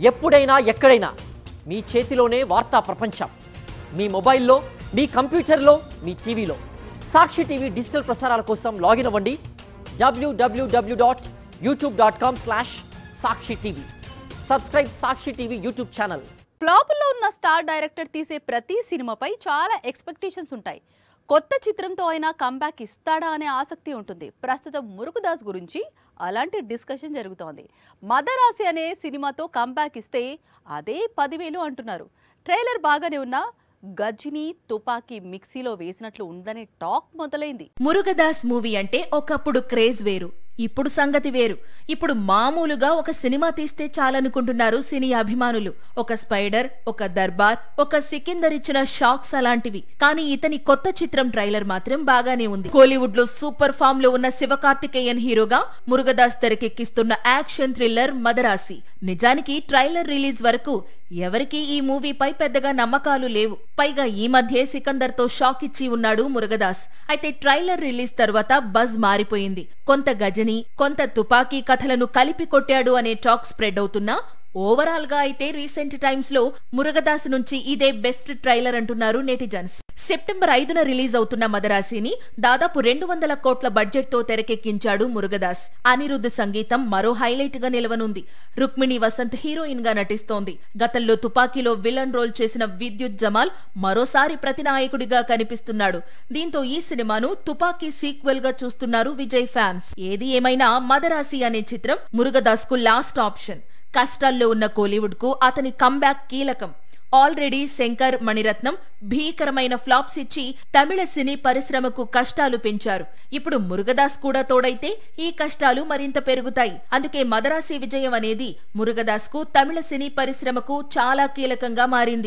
ఎప్పుడైనా ఎక్కడైనా మీ చేతిలోనే వార్తా ప్రపంచం. మీ మొబైల్లో, మీ కంప్యూటర్లో, మీ టీవీలో. సాక్షి టీవీ డిజిటల్ ప్రసారాల కోసం లాగిన్ అవ్వండి www.youtube.com/సాక్షి టీవీ. సబ్స్క్రైబ్ సాక్షి టీవీ యూట్యూబ్ ఛానల్. ఫ్లాపుల్లో ఉన్న స్టార్ డైరెక్టర్ తీసే ప్రతి సినిమాపై చాలా ఎక్స్పెక్టేషన్స్ ఉంటాయి. కొత్త చిత్రంతో అయినా కంబ్యాక్ ఇస్తాడా అనే ఆసక్తి ఉంటుంది. ప్రస్తుతం మురుగదాస్ గురించి అలాంటి డిస్కషన్ జరుగుతోంది. మదరాసి అనే సినిమాతో కంబ్యాక్ ఇస్తే అదే 10,000 అంటున్నారు. ట్రైలర్ బాగానే ఉన్నా గజ్ని తుపాకీ మిక్సీలో వేసినట్లు ఉందనే టాక్ మొదలైంది. మురుగదాస్ మూవీ అంటే ఒకప్పుడు క్రేజ్ వేరు, ఇప్పుడు సంగతి వేరు. ఇప్పుడు మామూలుగా ఒక సినిమా తీస్తే చాలనుకుంటున్నారు సినీ అభిమానులు. ఒక స్పైడర్, ఒక దర్బార్, ఒక సికిందర్ ఇచ్చిన షాక్స్ అలాంటివి. కానీ ఇతని కొత్త చిత్రం ట్రైలర్ మాత్రం బాగానే ఉంది. కోలీవుడ్ లో సూపర్ ఫామ్ లో ఉన్న శివకార్తికేయన్ హీరోగా మురుగదాస్ తెరకెక్కిస్తున్న యాక్షన్ థ్రిల్లర్ మదరాసి. నిజానికి ట్రైలర్ రిలీజ్ వరకు ఎవరికీ ఈ మూవీపై పెద్దగా నమ్మకాలు లేవు. పైగా ఈ మధ్యే సికందర్ తో షాక్ ఇచ్చి ఉన్నాడు మురుగదాస్. అయితే ట్రైలర్ రిలీజ్ తర్వాత బజ్ మారిపోయింది. కొంత గజని, కొంత తుపాకీ కథలను కలిపి కొట్టాడు అనే టాక్ స్ప్రెడ్ అవుతున్నా ఓవరాల్ గా అయితే రీసెంట్ టైమ్స్ లో మురుగదాస్ నుంచి ఇదే బెస్ట్ ట్రైలర్ అంటున్నారు నెటిజన్స్. సెప్టెంబర్ 5న రిలీజ్ అవుతున్న మదరాసిని దాదాపు 200 కోట్ల బడ్జెట్ తో తెరకెక్కించాడు మురుగదాస్. అనిరుద్ధ్ సంగీతం మరో హైలైట్ గా నిలవనుంది. రుక్మిణి వసంత్ హీరోయిన్ గా నటిస్తోంది. గతంలో తుపాకీలో విలన్ రోల్ చేసిన విద్యుత్ జమాల్ మరోసారి ప్రతినాయకుడిగా కనిపిస్తున్నాడు. దీంతో ఈ సినిమాను తుపాకీ సీక్వెల్ గా చూస్తున్నారు విజయ్ ఫ్యాన్స్. ఏది ఏమైనా మదరాసి అనే చిత్రం మురుగదాస్ కు లాస్ట్ ఆప్షన్. కష్టాల్లో ఉన్న కోలీవుడ్ కు అతని కంబ్యాక్ కీలకం. ఆల్రెడీ శంకర్, మణిరత్నం భీకరమైన ఫ్లాప్స్ ఇచ్చి తమిళ సినీ పరిశ్రమకు కష్టాలు పెంచారు. ఇప్పుడు మురుగదాస్ కూడా తోడైతే ఈ కష్టాలు మరింత పెరుగుతాయి. అందుకే మదరాసి విజయం అనేది మురుగదాస్ కు, తమిళ సినీ పరిశ్రమకు చాలా కీలకంగా మారింది.